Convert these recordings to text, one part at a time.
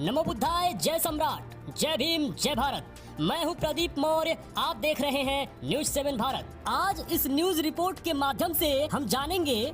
नमो बुद्धाय, जय सम्राट, जय भीम, जय भारत। मैं हूं प्रदीप मौर्य, आप देख रहे हैं न्यूज 7 भारत। आज इस न्यूज रिपोर्ट के माध्यम से हम जानेंगे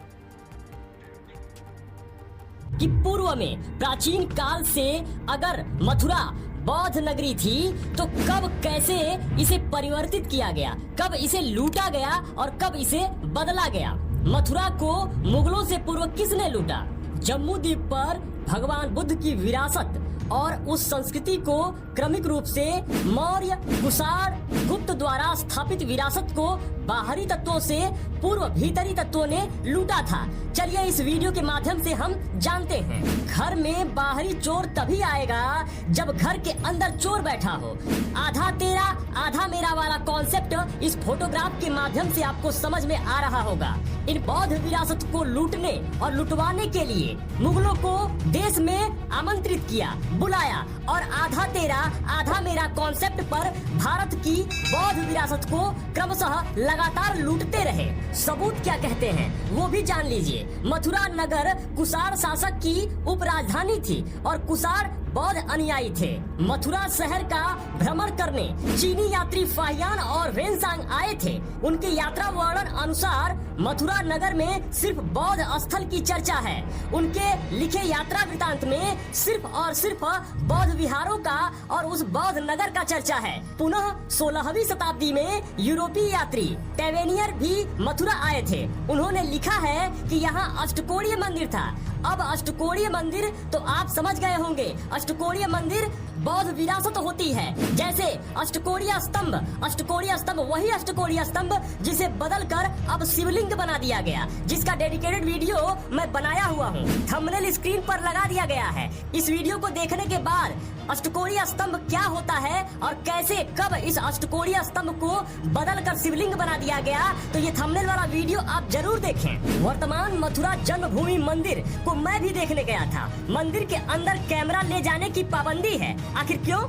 कि पूर्व में प्राचीन काल से अगर मथुरा बौद्ध नगरी थी तो कब कैसे इसे परिवर्तित किया गया, कब इसे लूटा गया और कब इसे बदला गया। मथुरा को मुगलों से पूर्व किसने लूटा? जम्मू द्वीप पर भगवान बुद्ध की विरासत और उस संस्कृति को क्रमिक रूप से मौर्य, कुषाण, गुप्त द्वारा स्थापित विरासत को बाहरी तत्वों से पूर्व भीतरी तत्वों ने लूटा था। चलिए इस वीडियो के माध्यम से हम जानते हैं। घर में बाहरी चोर तभी आएगा जब घर के अंदर चोर बैठा हो। आधा तेरा आधा मेरा वाला कॉन्सेप्ट इस फोटोग्राफ के माध्यम से आपको समझ में आ रहा होगा। इन बौद्ध विरासत को लूटने और लुटवाने के लिए मुगलों को देश में आमंत्रित किया, बुलाया और आधा तेरा आधा मेरा कॉन्सेप्ट पर भारत की बौद्ध विरासत को क्रमशः लगातार लूटते रहे। सबूत क्या कहते हैं वो भी जान लीजिए। मथुरा नगर कुषाण शासक की उपराजधानी थी और कुषाण बौद्ध अनुयायी थे। मथुरा शहर का भ्रमण करने चीनी यात्री फाहियान और वेनसांग आए थे। उनके यात्रा वर्णन अनुसार मथुरा नगर में सिर्फ बौद्ध स्थल की चर्चा है। उनके लिखे यात्रा वृतांत में सिर्फ और सिर्फ बौद्ध विहारों का और उस बौद्ध नगर का चर्चा है। पुनः 16वीं शताब्दी में यूरोपीय यात्री टेवेनियर भी मथुरा आए थे। उन्होंने लिखा है कि यहाँ अष्टकोणीय मंदिर था। अब अष्टकोणीय मंदिर तो आप समझ गए होंगे। अष्टकोणीय मंदिर बौद्ध विरासत होती है। जैसे अष्टकोणीय स्तंभ वही अष्टकोणीय स्तंभ जिसे बदलकर अब शिवलिंग बना दिया गया, जिसका डेडिकेटेड वीडियो मैं बनाया हुआ हूँ। थंबनेल स्क्रीन पर लगा दिया गया है। इस वीडियो को देखने के बाद अष्टकोणीय स्तंभ क्या होता है और कैसे कब इस अष्टकोणीय स्तंभ को बदलकर शिवलिंग बना दिया गया, तो ये थंबनेल वाला वीडियो आप जरूर देखें। वर्तमान मथुरा जन्मभूमि मंदिर को मैं भी देखने गया था। मंदिर के अंदर कैमरा ले जाने की पाबंदी है। आखिर क्यों?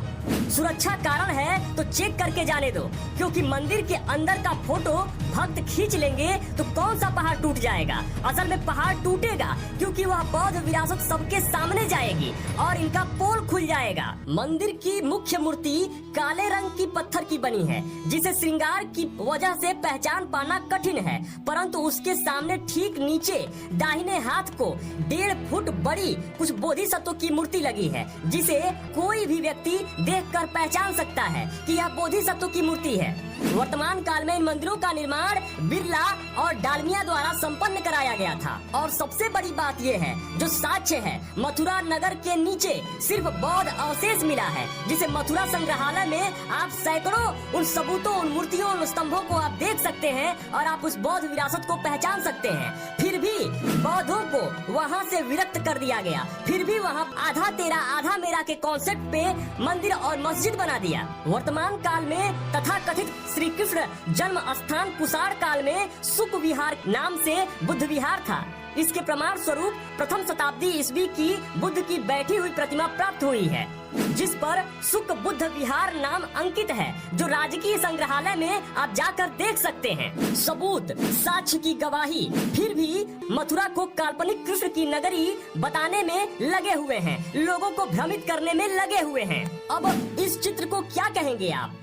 सुरक्षा कारण है तो चेक करके जाने दो, क्योंकि मंदिर के अंदर का फोटो भक्त खींच लेंगे तो कौन सा पहाड़ टूट जाएगा। असल में पहाड़ टूटेगा क्योंकि वह बौद्ध विरासत सबके सामने जाएगी और इनका पोल खुल जाएगा। मंदिर की मुख्य मूर्ति काले रंग की पत्थर की बनी है, जिसे श्रृंगार की वजह से पहचान पाना कठिन है, परंतु उसके सामने ठीक नीचे दाहिने हाथ को 1.5 फुट बड़ी कुछ बोधिसत्व की मूर्ति लगी है, जिसे कोई भी व्यक्ति देखकर पहचान सकता है कि यह बोधिसत्व की मूर्ति है। वर्तमान काल में इन मंदिरों का निर्माण बिरला और डालमिया द्वारा संपन्न कराया गया था। और सबसे बड़ी बात यह है, जो साक्ष्य है, मथुरा नगर के नीचे सिर्फ बौद्ध अवशेष मिला है, जिसे मथुरा संग्रहालय में आप सैकड़ों उन सबूतों, उन मूर्तियों, उन स्तंभों को आप देख सकते हैं और आप उस बौद्ध विरासत को पहचान सकते हैं। फिर भी बौद्धों को वहाँ से विरक्त कर दिया गया। फिर भी वहाँ आधा तेरा आधा मेरा के कॉन्सेप्ट पे मंदिर और मस्जिद बना दिया। वर्तमान काल में तथा कथित श्री कृष्ण जन्म स्थान कुषाण काल में सुक विहार नाम से बुद्ध विहार था। इसके प्रमाण स्वरूप प्रथम शताब्दी ईस्वी की बुद्ध की बैठी हुई प्रतिमा प्राप्त हुई है, जिस पर सुक बुद्ध विहार नाम अंकित है, जो राजकीय संग्रहालय में आप जाकर देख सकते हैं। सबूत, साक्ष्य की गवाही। फिर भी मथुरा को काल्पनिक कृष्ण की नगरी बताने में लगे हुए हैं, लोगों को भ्रमित करने में लगे हुए हैं। अब इस चित्र को क्या कहेंगे आप?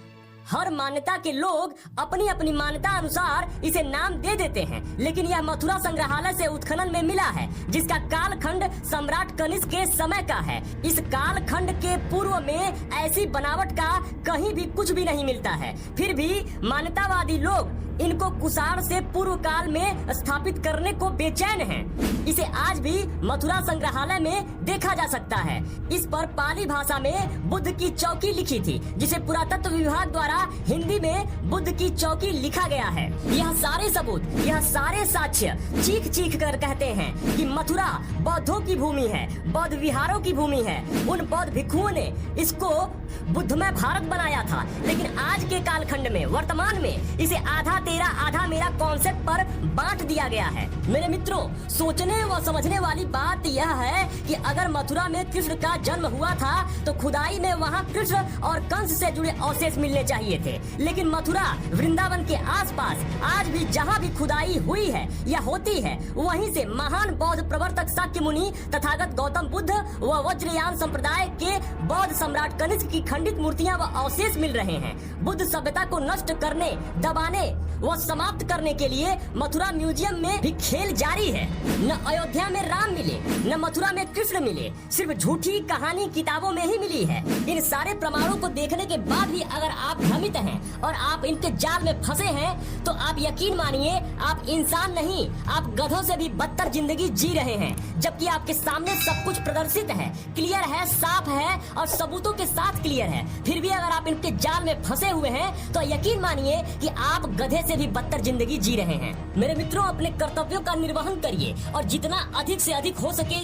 हर मान्यता के लोग अपनी अपनी मान्यता अनुसार इसे नाम दे देते हैं, लेकिन यह मथुरा संग्रहालय से उत्खनन में मिला है, जिसका कालखंड सम्राट कनिष्क के समय का है। इस कालखंड के पूर्व में ऐसी बनावट का कहीं भी कुछ भी नहीं मिलता है। फिर भी मान्यतावादी लोग इनको कुषाण से पूर्व काल में स्थापित करने को बेचैन हैं। इसे आज भी मथुरा संग्रहालय में देखा जा सकता है। इस पर पाली भाषा में बुद्ध की चौकी लिखी थी, जिसे पुरातत्व विभाग द्वारा हिंदी में बुद्ध की चौकी लिखा गया है। यह सारे सबूत, यह सारे साक्ष्य चीख चीख कर कहते हैं कि मथुरा बौद्धों की भूमि है, बौद्ध विहारों की भूमि है। उन बौद्ध भिक्षुओं ने इसको बुद्धमय भारत बनाया था, लेकिन आज के कालखंड में, वर्तमान में इसे आधा तेरा आधा मेरा कॉन्सेप्ट पर बांट दिया गया है। मेरे मित्रों, सोचने व समझने वाली बात यह है कि अगर मथुरा में कृष्ण का जन्म हुआ था तो खुदाई में वहाँ कृष्ण और कंस से जुड़े अवशेष मिलने चाहिए थे, लेकिन मथुरा वृंदावन के आसपास आज भी जहाँ भी खुदाई हुई है या होती है, वहीं से महान बौद्ध प्रवर्तक शाक्य मुनि, तथागत गौतम बुद्ध व वज्रयान संप्रदाय के बौद्ध सम्राट कनिष्क की खंडित मूर्तियां व अवशेष मिल रहे हैं। बुद्ध सभ्यता को नष्ट करने, दबाने व समाप्त करने के लिए मथुरा म्यूजियम में भी खेल जारी है। न अयोध्या में राम मिले, न मथुरा में कृष्ण मिले, सिर्फ झूठी कहानी किताबों में ही मिली है। इन सारे प्रमाणों को देखने के बाद भी अगर आप भ्रमित हैं और आप इनके जाल में फंसे हैं, तो आप यकीन मानिए आप इंसान नहीं, आप गधों से भी बदतर जिंदगी जी रहे हैं। जबकि आपके सामने सब कुछ प्रदर्शित है, क्लियर है, साफ है और सबूतों के साथ क्लियर है। फिर भी अगर आप इनके जाल में फंसे हुए हैं तो यकीन मानिए कि आप गधे से भी बदतर जिंदगी जी रहे हैं। मेरे मित्रों, अपने कर्तव्यों का निर्वहन करिए और जितना अधिक से अधिक हो सके